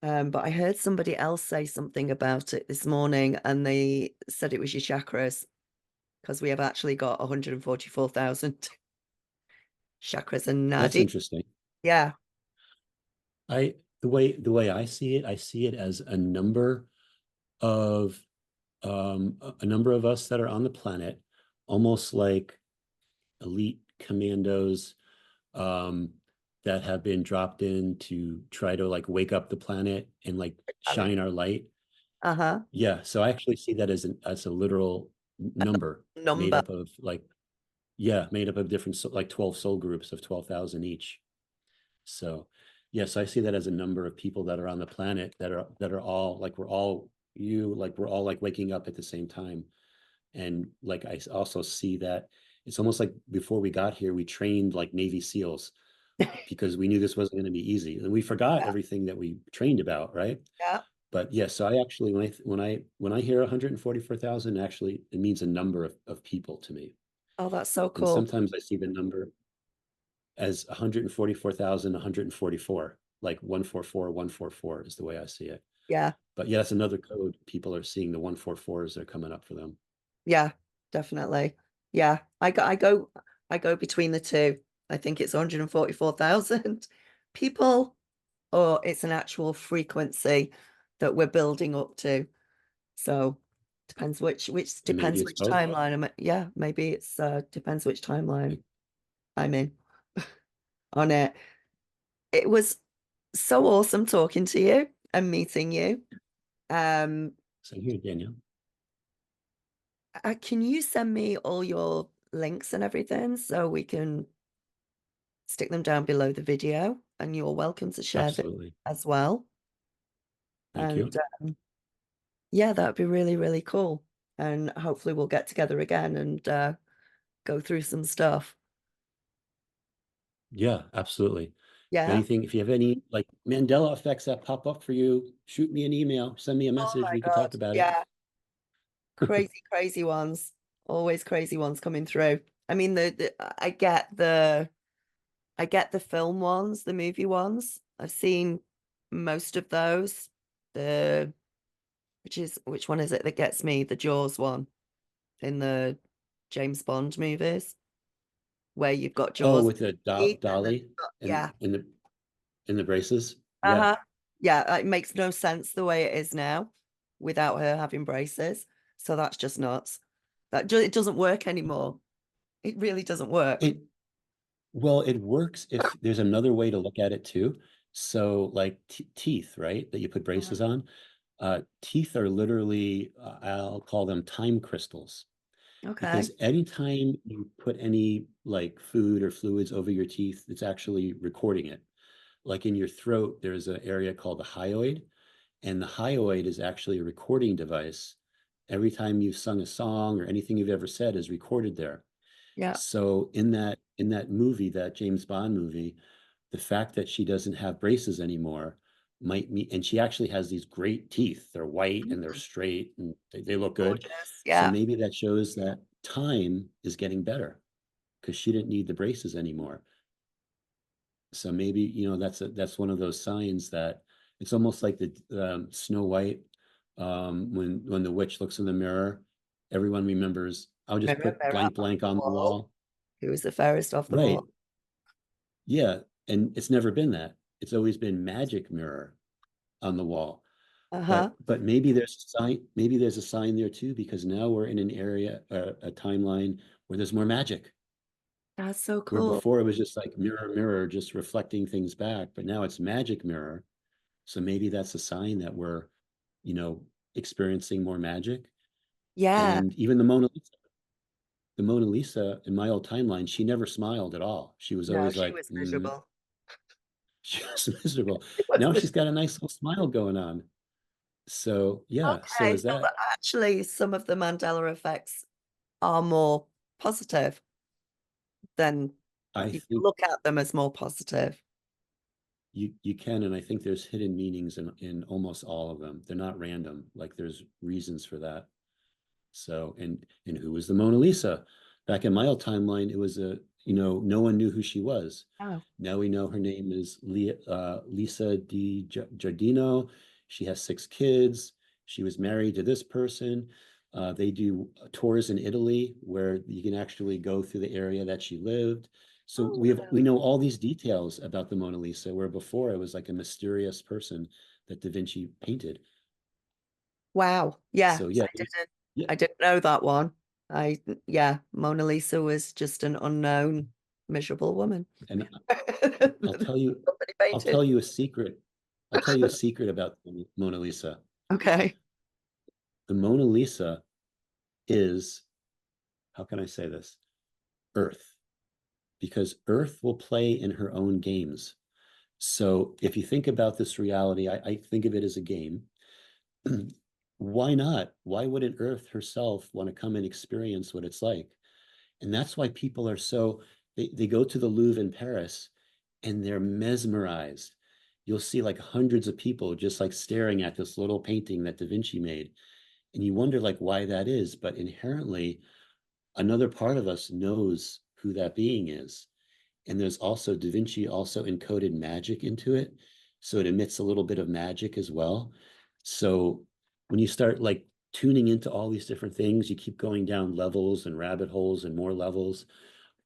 But I heard somebody else say something about it this morning and they said it was your chakras because we have actually got 144,000 chakras and that's nadi. interesting. Yeah. I the way I see it as a number of a number of us that are on the planet, almost like elite commandos um that have been dropped in to try to like wake up the planet and like shine our light. Uh-huh. Yeah, so I actually see that as a literal number made Number. up of like, yeah, made up of different like 12 soul groups of 12,000 each. So yes, I see that as a number of people that are on the planet that are all like we're all you like we're all like waking up at the same time. And like also see that it's almost like before we got here, we trained like Navy SEALs because we knew this wasn't going to be easy. And we forgot Yeah. everything that we trained about, right? Yeah. But yes, so I actually when I hear 144,000, actually it means a number of people to me. Oh, that's so And cool. sometimes I see the number as 144,144, like 144, 144 is the way I see it. Yeah. But yeah, that's another code. People are seeing the 144s that are coming up for them. Yeah, definitely. Yeah. I go between the two. I think it's 144,000 people, or it's an actual frequency that we're building up to. So depends which And maybe depends it's which both. timeline yeah, maybe it's depends which timeline I'm in on it. It was so awesome talking to you and meeting you. Um, So here, Danielle. can you send me all your links and everything so we can stick them down below the video? And you're welcome to share them Absolutely. as well. Thank And you. yeah, that'd be really, really cool. And hopefully we'll get together again and go through some stuff. Yeah, absolutely. Yeah. If you have any like Mandela effects that pop up for you, shoot me an email, send me a Oh message. my We could God. talk about it. Yeah. Crazy, crazy ones. Always crazy ones coming through. I mean, I get the film ones, the movie ones. I've seen most of those. The which one is it that gets me? The Jaws one in the James Bond movies, where you've got Oh, Jaws with the teeth and then dolly and yeah. in the braces. Yeah. Uh-huh. Yeah, it makes no sense the way it is now without her having braces. So that's just nuts. It doesn't work anymore. It really doesn't work. It Well, it works if there's another way to look at it too. So, like teeth, right? That you put Mhm. braces on. Teeth are literally, I'll call them time crystals, Okay. because anytime you put any like food or fluids over your teeth, it's actually recording it. Like in your throat, there's an area called the hyoid, and the hyoid is actually a recording device. Every time you've sung a song or anything you've ever said is recorded there. Yeah. So in that movie, that James Bond movie, the fact that she doesn't have braces anymore might mean, and she actually has these great teeth. They're white and they're Mhm. straight and they look good. Gorgeous. So Yeah. maybe that shows that time is getting better because she didn't need the braces anymore. So maybe, that's one of those signs that it's almost like the Snow White, when the witch looks in the mirror, everyone remembers, I'll just Mirror, put mirror blank on blank the on the wall. wall. Who is the fairest of them Right. all? Yeah. And it's never been that. it's always been magic mirror on the wall. Uh-huh. But maybe there's a sign, maybe there's a sign there too, because now we're in an area, a timeline where there's more magic. That's so Where cool. before it was just like mirror, mirror, just reflecting things back, but now it's magic mirror. So maybe that's a sign that we're, you know, experiencing more magic. Yeah. And even the Mona Lisa in my old timeline, she never smiled at all. She was No, always she like, was miserable. she was miserable. She was Now she's miserable. got a nice little smile going on. So yeah, so Okay, is so that, actually some of the Mandela effects are more positive than I you think look at them as more positive. you can, and I think there's hidden meanings in almost all of them. They're not random. Like there's reasons for that. So, and who was the Mona Lisa? Back in my old timeline, it was no one knew who she was. Oh. Now we know her name is Lisa Di Giardino. She has 6 kids. She was married to this person. They do tours in Italy where you can actually go through the area that she lived. So Oh, we know all these details about the Mona Lisa, where before it was like a mysterious person that Da Vinci painted. wow. Yeah, So I yeah, didn't yeah, I didn't know that one. Yeah, Mona Lisa was just an unknown miserable woman. and I'll tell you, Somebody I'll painted. tell you a secret. I'll tell you a secret about the Mona Lisa. Okay. The Mona Lisa is, how can I say this? Earth, because Earth will play in her own games. So if you think about this reality, I think of it as a game. Why not? Why wouldn't Earth herself want to come and experience what it's like? And that's why people are so, they go to the Louvre in Paris and they're mesmerized. You'll see like hundreds of people just like staring at this little painting that Da Vinci made. And you wonder like why that is. But inherently, another part of us knows who that being is. And there's also Da Vinci also encoded magic into it. So it emits a little bit of magic as well. So when you start like tuning into all these different things, you keep going down levels and rabbit holes and more levels,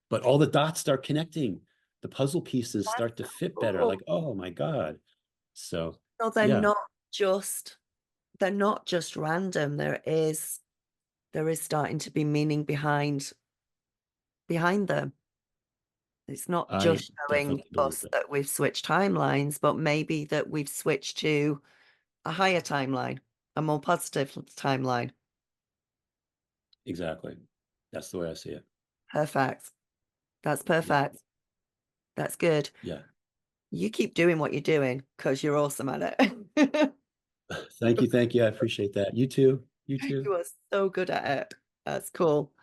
but all the dots start connecting. The puzzle pieces That's start to so fit better. cool. Like, oh my God. So So yeah, just they're not just random. There is starting to be meaning behind them. It's not I just showing definitely believe us it. that we've switched timelines, but maybe that we've switched to a higher timeline, a more positive timeline. Exactly. That's the way I see it. Perfect. That's Yeah. perfect. That's good. Yeah. You keep doing what you're doing because you're awesome at it. Thank you. Thank you. I appreciate that. You too. You too. You are so good at it. That's cool.